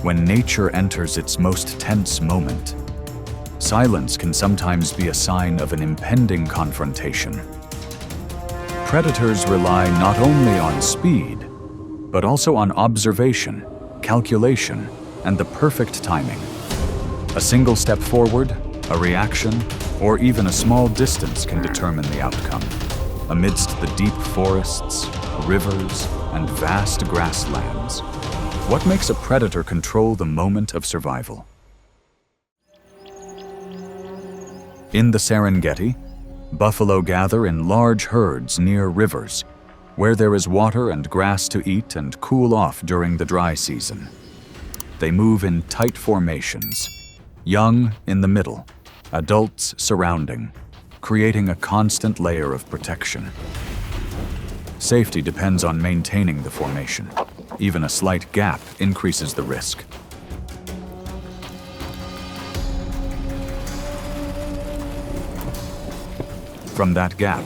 when nature enters its most tense moment. Silence can sometimes be a sign of an impending confrontation. Predators rely not only on speed, but also on observation, calculation, and the perfect timing. A single step forward, a reaction, or even a small distance can determine the outcome. Amidst the deep forests, rivers, and vast grasslands, what makes a predator control the moment of survival? In the Serengeti, buffalo gather in large herds near rivers, where there is water and grass to eat and cool off during the dry season. They move in tight formations, young in the middle, adults surrounding, creating a constant layer of protection. Safety depends on maintaining the formation. Even a slight gap increases the risk. From that gap,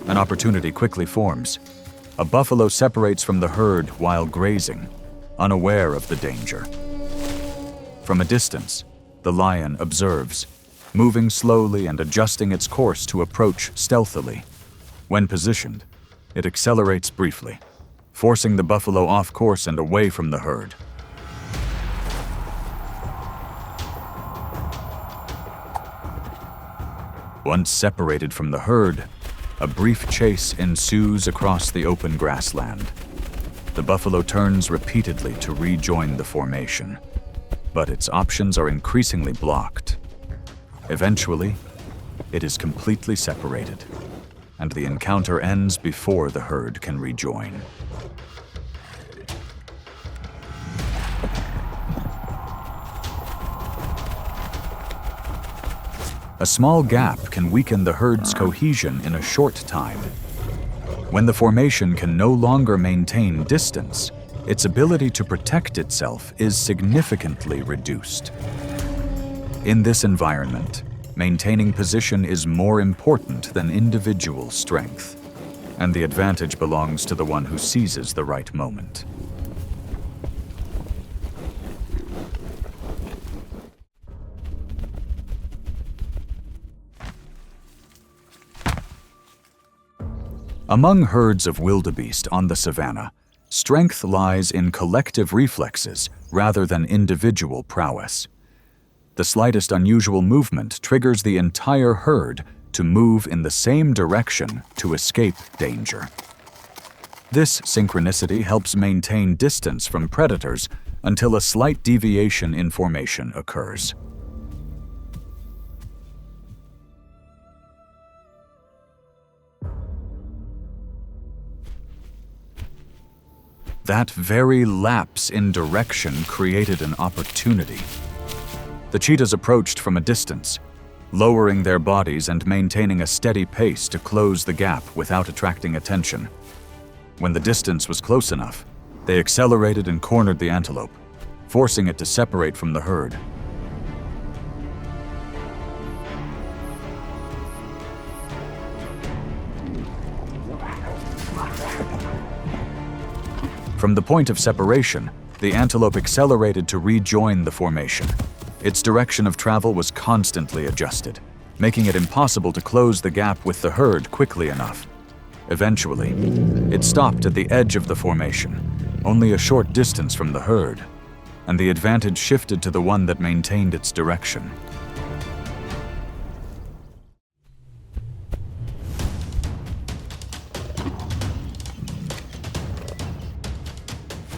an opportunity quickly forms. A buffalo separates from the herd while grazing, unaware of the danger. From a distance, the lion observes, moving slowly and adjusting its course to approach stealthily. When positioned, it accelerates briefly, forcing the buffalo off course and away from the herd. Once separated from the herd, a brief chase ensues across the open grassland. The buffalo turns repeatedly to rejoin the formation, but its options are increasingly blocked. Eventually, it is completely separated, and the encounter ends before the herd can rejoin. A small gap can weaken the herd's cohesion in a short time. When the formation can no longer maintain distance, its ability to protect itself is significantly reduced. In this environment, maintaining position is more important than individual strength, and the advantage belongs to the one who seizes the right moment. Among herds of wildebeest on the savanna, strength lies in collective reflexes rather than individual prowess. The slightest unusual movement triggers the entire herd to move in the same direction to escape danger. This synchronicity helps maintain distance from predators until a slight deviation in formation occurs. That very lapse in direction created an opportunity. The cheetahs approached from a distance, lowering their bodies and maintaining a steady pace to close the gap without attracting attention. When the distance was close enough, they accelerated and cornered the antelope, forcing it to separate from the herd. From the point of separation, the antelope accelerated to rejoin the formation. Its direction of travel was constantly adjusted, making it impossible to close the gap with the herd quickly enough. Eventually, it stopped at the edge of the formation, only a short distance from the herd, and the advantage shifted to the one that maintained its direction.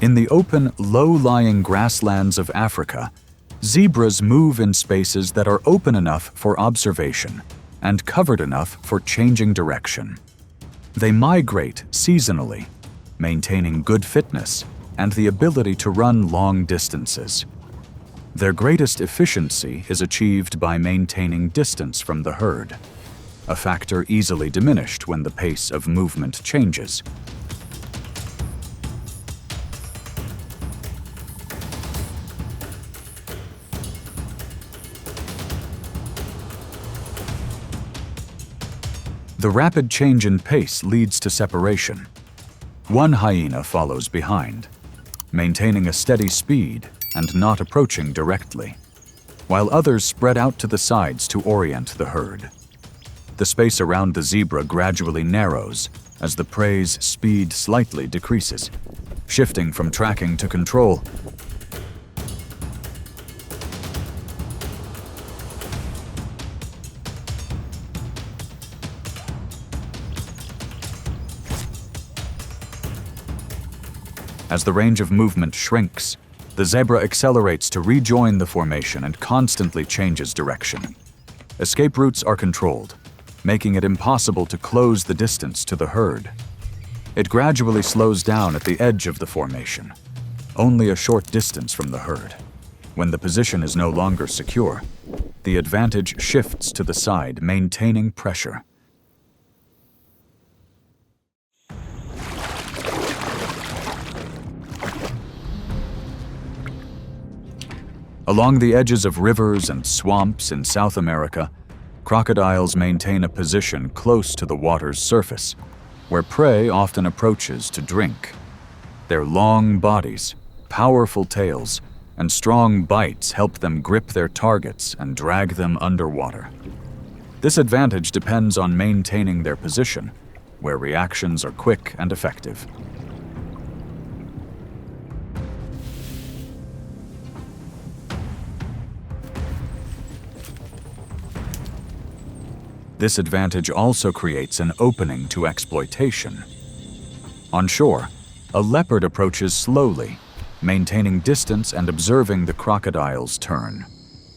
In the open, low-lying grasslands of Africa, zebras move in spaces that are open enough for observation and covered enough for changing direction. They migrate seasonally, maintaining good fitness and the ability to run long distances. Their greatest efficiency is achieved by maintaining distance from the herd, a factor easily diminished when the pace of movement changes. The rapid change in pace leads to separation. One hyena follows behind, maintaining a steady speed and not approaching directly, while others spread out to the sides to orient the herd. The space around the zebra gradually narrows as the prey's speed slightly decreases, shifting from tracking to control. As the range of movement shrinks, the zebra accelerates to rejoin the formation and constantly changes direction. Escape routes are controlled, making it impossible to close the distance to the herd. It gradually slows down at the edge of the formation, only a short distance from the herd. When the position is no longer secure, the advantage shifts to the side, maintaining pressure. Along the edges of rivers and swamps in South America, crocodiles maintain a position close to the water's surface, where prey often approaches to drink. Their long bodies, powerful tails, and strong bites help them grip their targets and drag them underwater. This advantage depends on maintaining their position, where reactions are quick and effective. This advantage also creates an opening to exploitation. On shore, a leopard approaches slowly, maintaining distance and observing the crocodile's turn.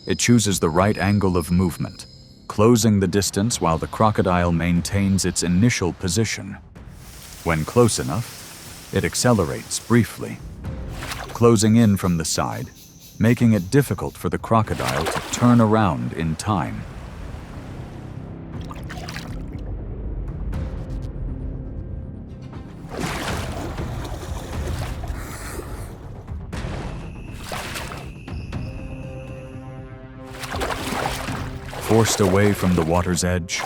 It chooses the right angle of movement, closing the distance while the crocodile maintains its initial position. When close enough, it accelerates briefly, closing in from the side, making it difficult for the crocodile to turn around in time. Forced away from the water's edge,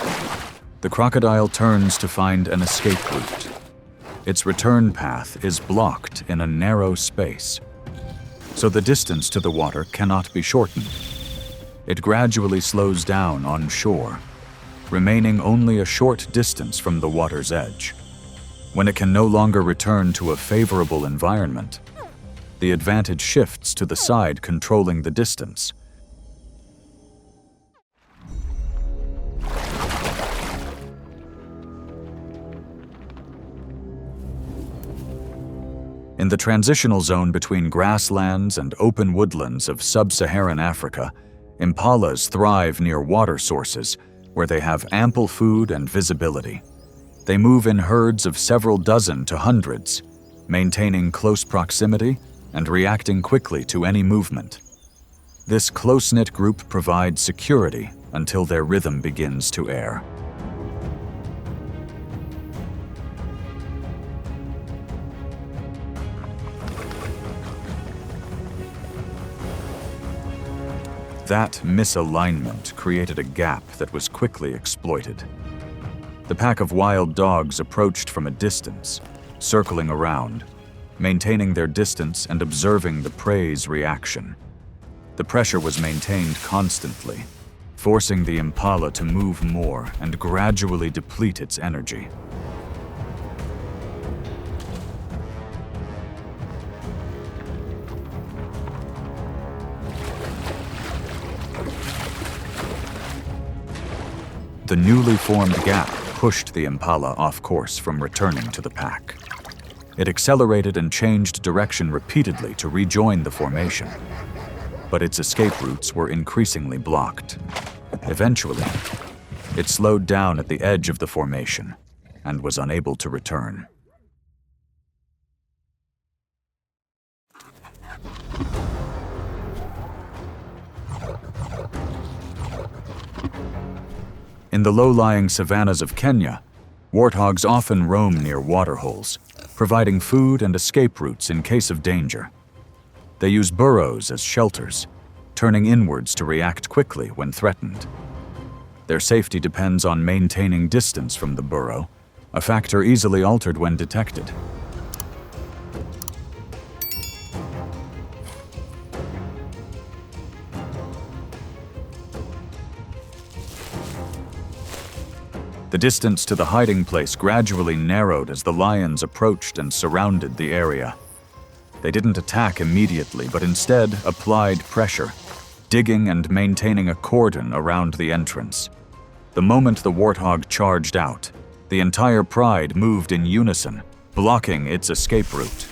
the crocodile turns to find an escape route. Its return path is blocked in a narrow space, so the distance to the water cannot be shortened. It gradually slows down on shore, remaining only a short distance from the water's edge. When it can no longer return to a favorable environment, the advantage shifts to the side controlling the distance. In the transitional zone between grasslands and open woodlands of sub-Saharan Africa, impalas thrive near water sources where they have ample food and visibility. They move in herds of several dozen to hundreds, maintaining close proximity and reacting quickly to any movement. This close-knit group provides security until their rhythm begins to err. That misalignment created a gap that was quickly exploited. The pack of wild dogs approached from a distance, circling around, maintaining their distance and observing the prey's reaction. The pressure was maintained constantly, forcing the impala to move more and gradually deplete its energy. The newly formed gap pushed the impala off course from returning to the pack. It accelerated and changed direction repeatedly to rejoin the formation, but its escape routes were increasingly blocked. Eventually, it slowed down at the edge of the formation and was unable to return. In the low-lying savannas of Kenya, warthogs often roam near waterholes, providing food and escape routes in case of danger. They use burrows as shelters, turning inwards to react quickly when threatened. Their safety depends on maintaining distance from the burrow, a factor easily altered when detected. The distance to the hiding place gradually narrowed as the lions approached and surrounded the area. They didn't attack immediately, but instead applied pressure, digging and maintaining a cordon around the entrance. The moment the warthog charged out, the entire pride moved in unison, blocking its escape route.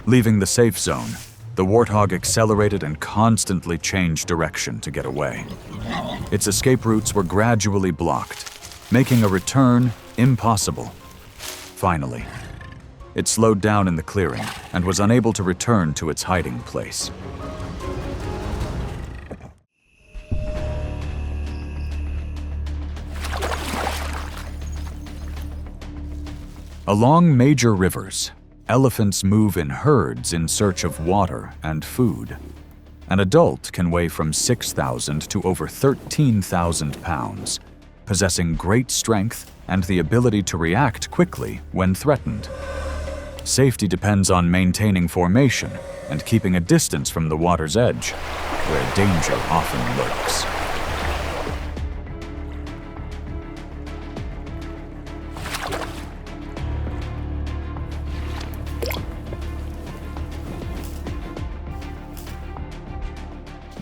Leaving the safe zone, the warthog accelerated and constantly changed direction to get away. Its escape routes were gradually blocked, making a return impossible. Finally, it slowed down in the clearing and was unable to return to its hiding place. Along major rivers, elephants move in herds in search of water and food. An adult can weigh from 6,000 to over 13,000 pounds, possessing great strength and the ability to react quickly when threatened. Safety depends on maintaining formation and keeping a distance from the water's edge, where danger often lurks.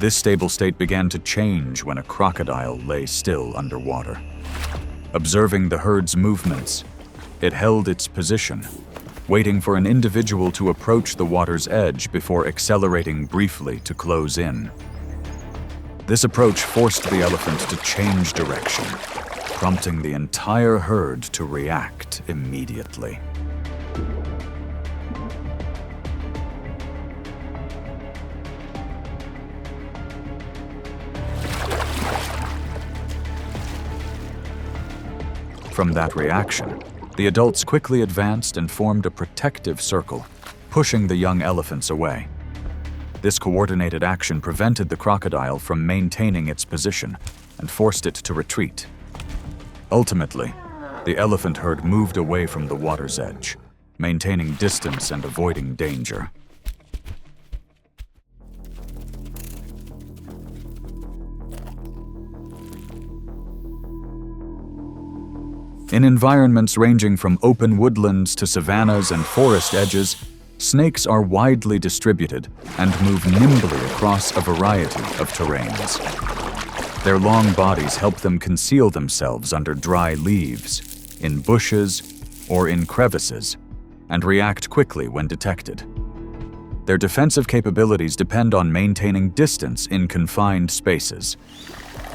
This stable state began to change when a crocodile lay still underwater. Observing the herd's movements, it held its position, waiting for an individual to approach the water's edge before accelerating briefly to close in. This approach forced the elephant to change direction, prompting the entire herd to react immediately. From that reaction, the adults quickly advanced and formed a protective circle, pushing the young elephants away. This coordinated action prevented the crocodile from maintaining its position and forced it to retreat. Ultimately, the elephant herd moved away from the water's edge, maintaining distance and avoiding danger. In environments ranging from open woodlands to savannas and forest edges, snakes are widely distributed and move nimbly across a variety of terrains. Their long bodies help them conceal themselves under dry leaves, in bushes, or in crevices, and react quickly when detected. Their defensive capabilities depend on maintaining distance in confined spaces,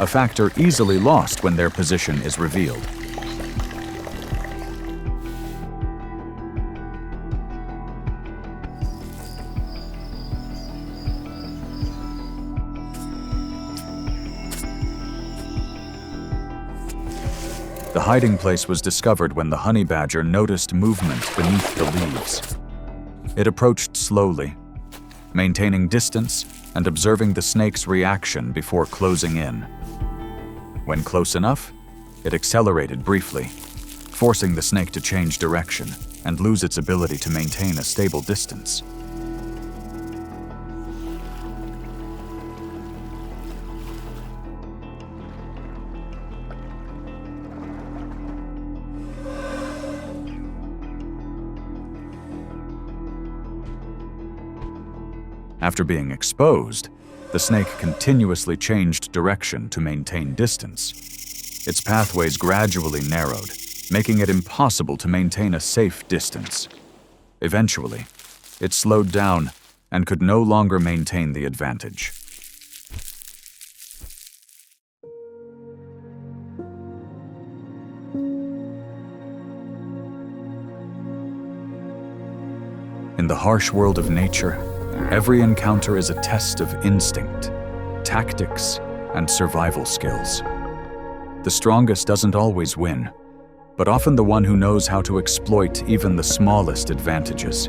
a factor easily lost when their position is revealed. The hiding place was discovered when the honey badger noticed movement beneath the leaves. It approached slowly, maintaining distance and observing the snake's reaction before closing in. When close enough, it accelerated briefly, forcing the snake to change direction and lose its ability to maintain a stable distance. After being exposed, the snake continuously changed direction to maintain distance. Its pathways gradually narrowed, making it impossible to maintain a safe distance. Eventually, it slowed down and could no longer maintain the advantage. In the harsh world of nature, every encounter is a test of instinct, tactics, and survival skills. The strongest doesn't always win, but often the one who knows how to exploit even the smallest advantages.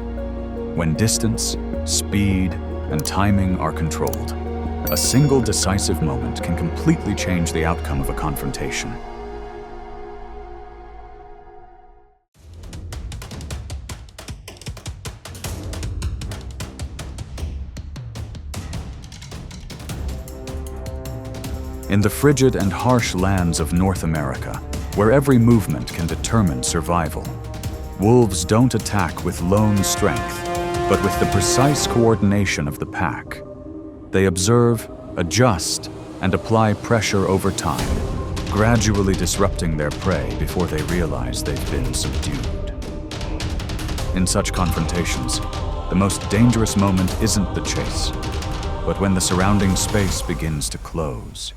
When distance, speed, and timing are controlled, a single decisive moment can completely change the outcome of a confrontation. In the frigid and harsh lands of North America, where every movement can determine survival, wolves don't attack with lone strength, but with the precise coordination of the pack. They observe, adjust, and apply pressure over time, gradually disrupting their prey before they realize they've been subdued. In such confrontations, the most dangerous moment isn't the chase, but when the surrounding space begins to close.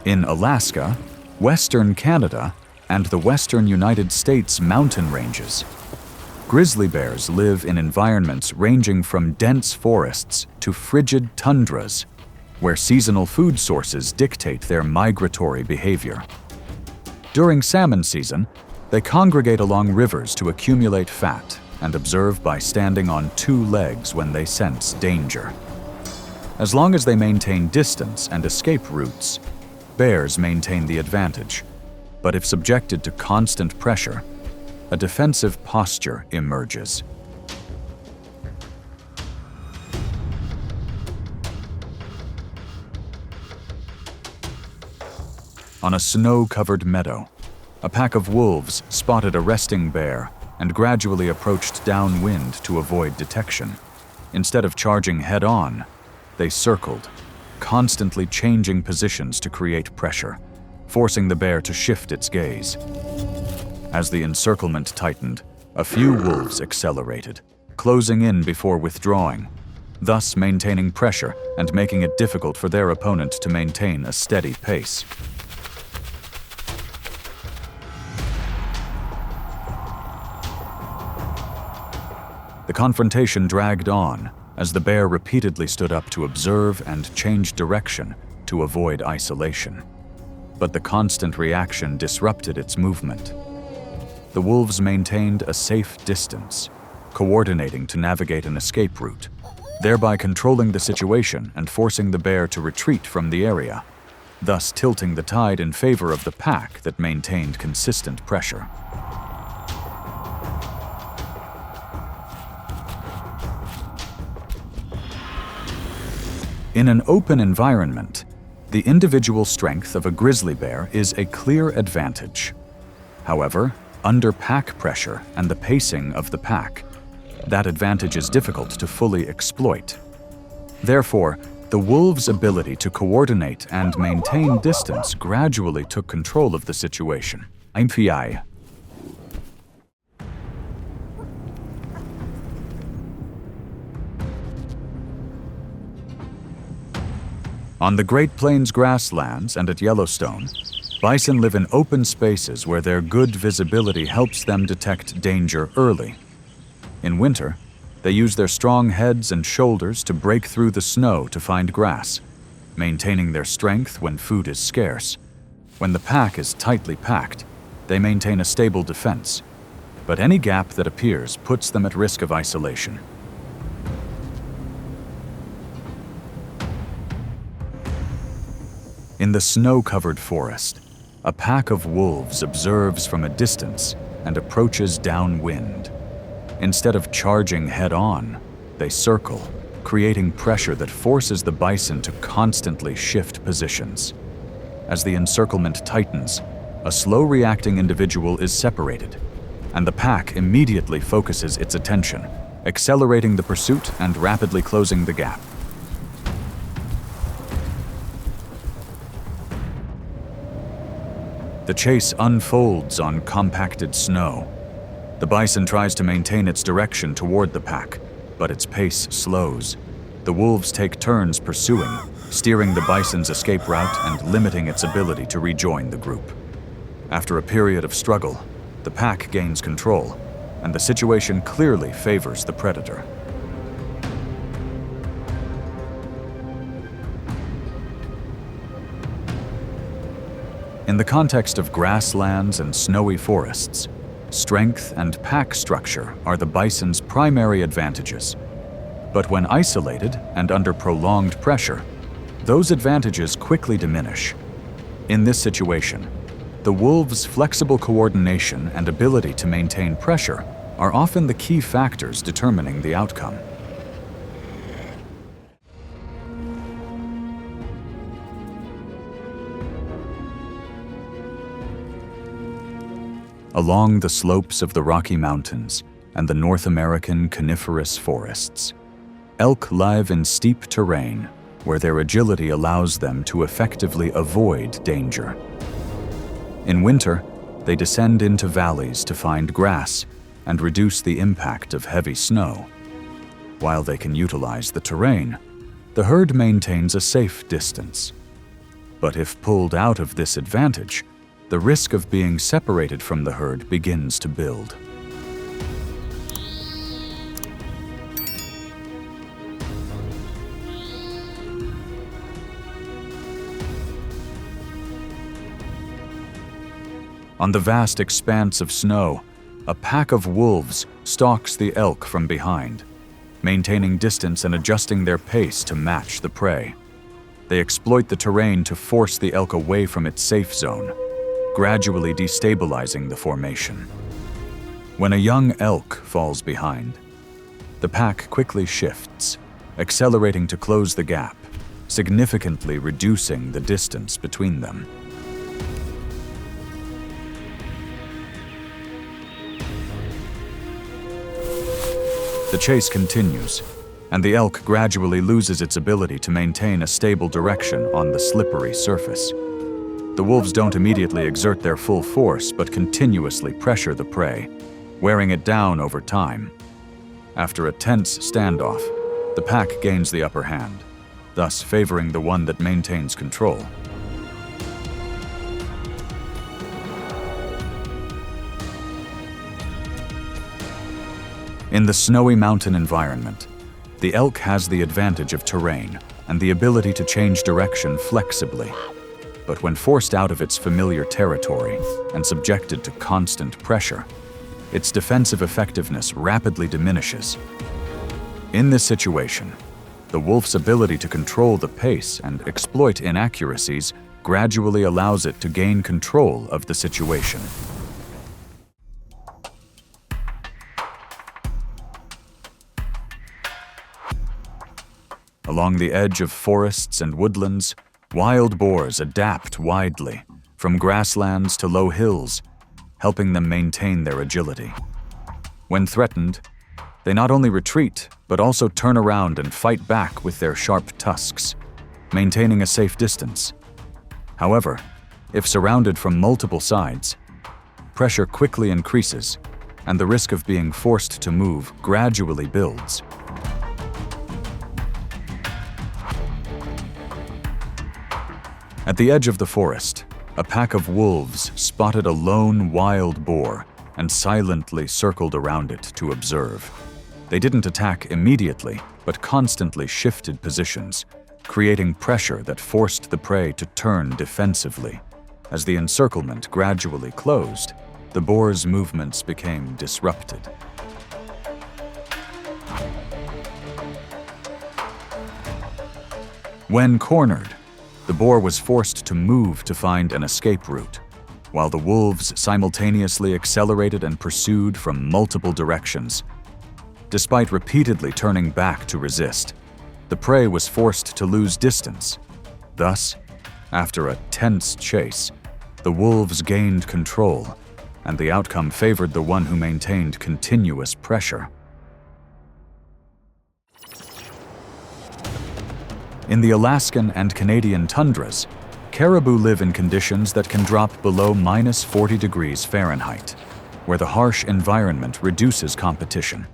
In Alaska, Western Canada, and the Western United States mountain ranges, grizzly bears live in environments ranging from dense forests to frigid tundras, where seasonal food sources dictate their migratory behavior. During salmon season, they congregate along rivers to accumulate fat and observe by standing on two legs when they sense danger. As long as they maintain distance and escape routes, bears maintain the advantage, but if subjected to constant pressure, a defensive posture emerges. On a snow-covered meadow, a pack of wolves spotted a resting bear and gradually approached downwind to avoid detection. Instead of charging head-on, they circled, constantly changing positions to create pressure, forcing the bear to shift its gaze. As the encirclement tightened, a few wolves accelerated, closing in before withdrawing, thus maintaining pressure and making it difficult for their opponent to maintain a steady pace. The confrontation dragged on as the bear repeatedly stood up to observe and change direction to avoid isolation. But the constant reaction disrupted its movement. The wolves maintained a safe distance, coordinating to navigate an escape route, thereby controlling the situation and forcing the bear to retreat from the area, thus tilting the tide in favor of the pack that maintained consistent pressure. In an open environment, the individual strength of a grizzly bear is a clear advantage. However, under pack pressure and the pacing of the pack, that advantage is difficult to fully exploit. Therefore, the wolves' ability to coordinate and maintain distance gradually took control of the situation. On the Great Plains grasslands and at Yellowstone, bison live in open spaces where their good visibility helps them detect danger early. In winter, they use their strong heads and shoulders to break through the snow to find grass, maintaining their strength when food is scarce. When the pack is tightly packed, they maintain a stable defense, but any gap that appears puts them at risk of isolation. In the snow-covered forest, a pack of wolves observes from a distance and approaches downwind. Instead of charging head-on, they circle, creating pressure that forces the bison to constantly shift positions. As the encirclement tightens, a slow-reacting individual is separated, and the pack immediately focuses its attention, accelerating the pursuit and rapidly closing the gap. The chase unfolds on compacted snow. The bison tries to maintain its direction toward the pack, but its pace slows. The wolves take turns pursuing, steering the bison's escape route and limiting its ability to rejoin the group. After a period of struggle, the pack gains control, and the situation clearly favors the predator. In the context of grasslands and snowy forests, strength and pack structure are the bison's primary advantages. But when isolated and under prolonged pressure, those advantages quickly diminish. In this situation, the wolves' flexible coordination and ability to maintain pressure are often the key factors determining the outcome. Along the slopes of the Rocky Mountains and the North American coniferous forests, elk live in steep terrain where their agility allows them to effectively avoid danger. In winter, they descend into valleys to find grass and reduce the impact of heavy snow. While they can utilize the terrain, the herd maintains a safe distance. But if pulled out of this advantage, the risk of being separated from the herd begins to build. On the vast expanse of snow, a pack of wolves stalks the elk from behind, maintaining distance and adjusting their pace to match the prey. They exploit the terrain to force the elk away from its safe zone, gradually destabilizing the formation. When a young elk falls behind, the pack quickly shifts, accelerating to close the gap, significantly reducing the distance between them. The chase continues, and the elk gradually loses its ability to maintain a stable direction on the slippery surface. The wolves don't immediately exert their full force, but continuously pressure the prey, wearing it down over time. After a tense standoff, the pack gains the upper hand, thus favoring the one that maintains control. In the snowy mountain environment, the elk has the advantage of terrain and the ability to change direction flexibly. But when forced out of its familiar territory and subjected to constant pressure, its defensive effectiveness rapidly diminishes. In this situation, the wolf's ability to control the pace and exploit inaccuracies gradually allows it to gain control of the situation. Along the edge of forests and woodlands, wild boars adapt widely, from grasslands to low hills, helping them maintain their agility. When threatened, they not only retreat, but also turn around and fight back with their sharp tusks, maintaining a safe distance. However, if surrounded from multiple sides, pressure quickly increases, and the risk of being forced to move gradually builds. At the edge of the forest, a pack of wolves spotted a lone wild boar and silently circled around it to observe. They didn't attack immediately, but constantly shifted positions, creating pressure that forced the prey to turn defensively. As the encirclement gradually closed, the boar's movements became disrupted. When cornered, the boar was forced to move to find an escape route, while the wolves simultaneously accelerated and pursued from multiple directions. Despite repeatedly turning back to resist, the prey was forced to lose distance. Thus, after a tense chase, the wolves gained control, and the outcome favored the one who maintained continuous pressure. In the Alaskan and Canadian tundras, caribou live in conditions that can drop below -40 degrees Fahrenheit, where the harsh environment reduces competition.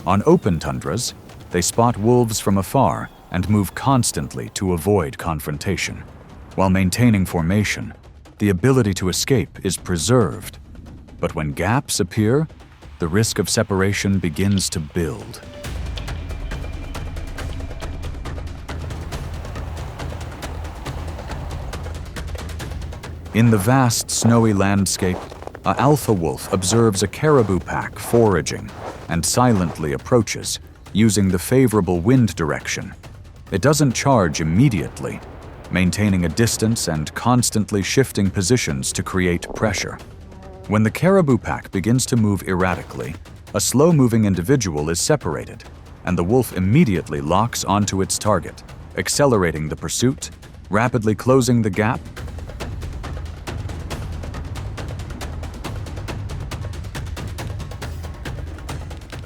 On open tundras, they spot wolves from afar and move constantly to avoid confrontation. While maintaining formation, the ability to escape is preserved. But when gaps appear, the risk of separation begins to build. In the vast snowy landscape, an alpha wolf observes a caribou pack foraging and silently approaches, using the favorable wind direction. It doesn't charge immediately, maintaining a distance and constantly shifting positions to create pressure. When the caribou pack begins to move erratically, a slow-moving individual is separated, and the wolf immediately locks onto its target, accelerating the pursuit, rapidly closing the gap.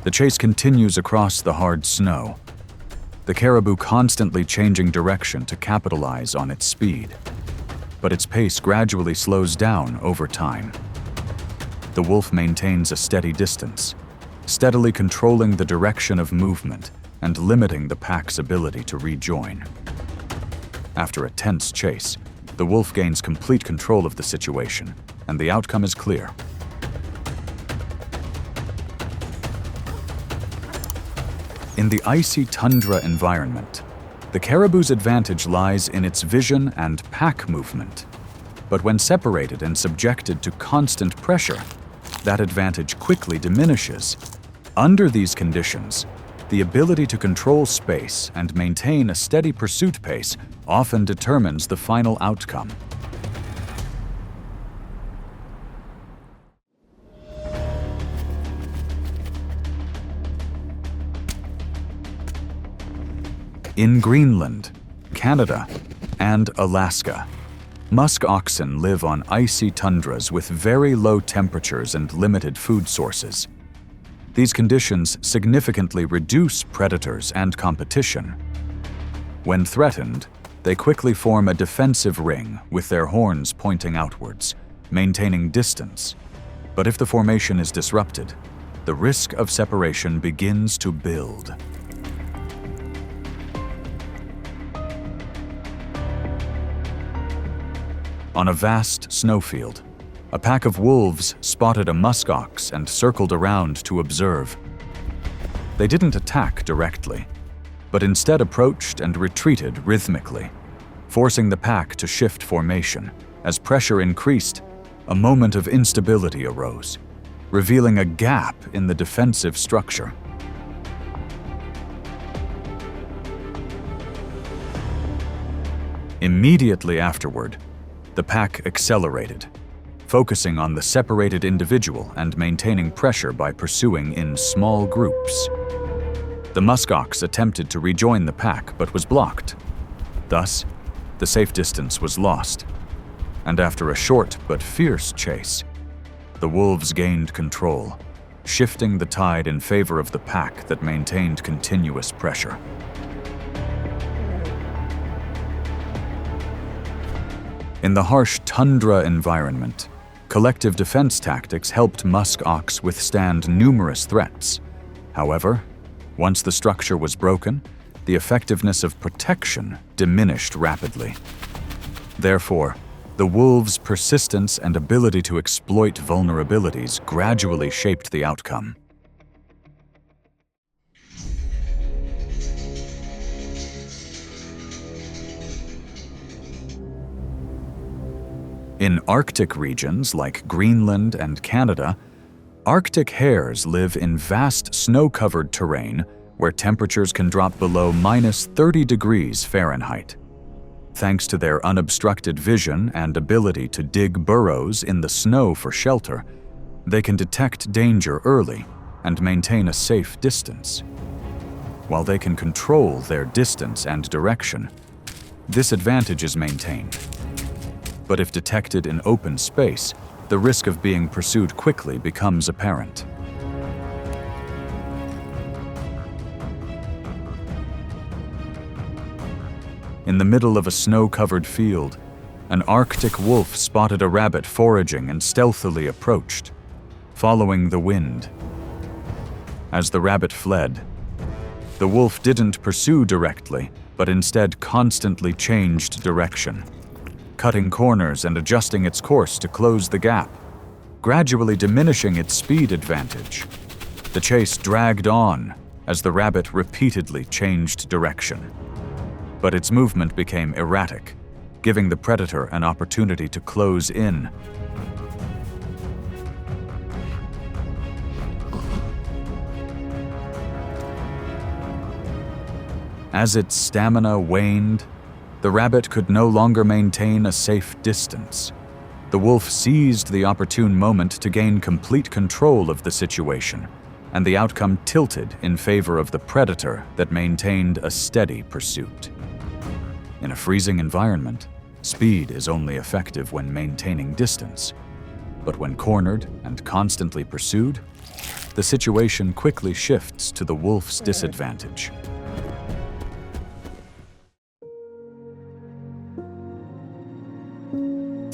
The chase continues across the hard snow, the caribou constantly changing direction to capitalize on its speed. But its pace gradually slows down over time. The wolf maintains a steady distance, steadily controlling the direction of movement and limiting the pack's ability to rejoin. After a tense chase, the wolf gains complete control of the situation, and the outcome is clear. In the icy tundra environment, the caribou's advantage lies in its vision and pack movement. But when separated and subjected to constant pressure, that advantage quickly diminishes. Under these conditions, the ability to control space and maintain a steady pursuit pace often determines the final outcome. In Greenland, Canada, and Alaska, musk oxen live on icy tundras with very low temperatures and limited food sources. These conditions significantly reduce predators and competition. When threatened, they quickly form a defensive ring with their horns pointing outwards, maintaining distance. But if the formation is disrupted, the risk of separation begins to build. On a vast snowfield, a pack of wolves spotted a muskox and circled around to observe. They didn't attack directly, but instead approached and retreated rhythmically, forcing the pack to shift formation. As pressure increased, a moment of instability arose, revealing a gap in the defensive structure. Immediately afterward, the pack accelerated, focusing on the separated individual and maintaining pressure by pursuing in small groups. The muskox attempted to rejoin the pack but was blocked. Thus, the safe distance was lost, and after a short but fierce chase, the wolves gained control, shifting the tide in favor of the pack that maintained continuous pressure. In the harsh tundra environment, collective defense tactics helped musk ox withstand numerous threats. However, once the structure was broken, the effectiveness of protection diminished rapidly. Therefore, the wolves' persistence and ability to exploit vulnerabilities gradually shaped the outcome. In Arctic regions like Greenland and Canada, Arctic hares live in vast snow-covered terrain where temperatures can drop below -30 degrees Fahrenheit. Thanks to their unobstructed vision and ability to dig burrows in the snow for shelter, they can detect danger early and maintain a safe distance. While they can control their distance and direction, this advantage is maintained. But if detected in open space, the risk of being pursued quickly becomes apparent. In the middle of a snow-covered field, an Arctic wolf spotted a rabbit foraging and stealthily approached, following the wind. As the rabbit fled, the wolf didn't pursue directly, but instead constantly changed direction, cutting corners and adjusting its course to close the gap, gradually diminishing its speed advantage. The chase dragged on as the rabbit repeatedly changed direction. But its movement became erratic, giving the predator an opportunity to close in. As its stamina waned, the rabbit could no longer maintain a safe distance. The wolf seized the opportune moment to gain complete control of the situation, and the outcome tilted in favor of the predator that maintained a steady pursuit. In a freezing environment, speed is only effective when maintaining distance. But when cornered and constantly pursued, the situation quickly shifts to the wolf's disadvantage.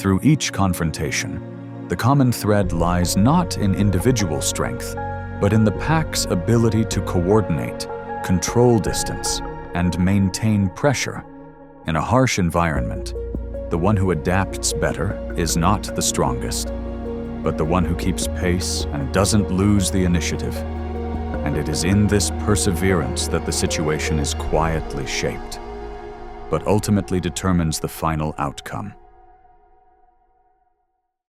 Through each confrontation, the common thread lies not in individual strength, but in the pack's ability to coordinate, control distance, and maintain pressure. In a harsh environment, the one who adapts better is not the strongest, but the one who keeps pace and doesn't lose the initiative. And it is in this perseverance that the situation is quietly shaped, but ultimately determines the final outcome.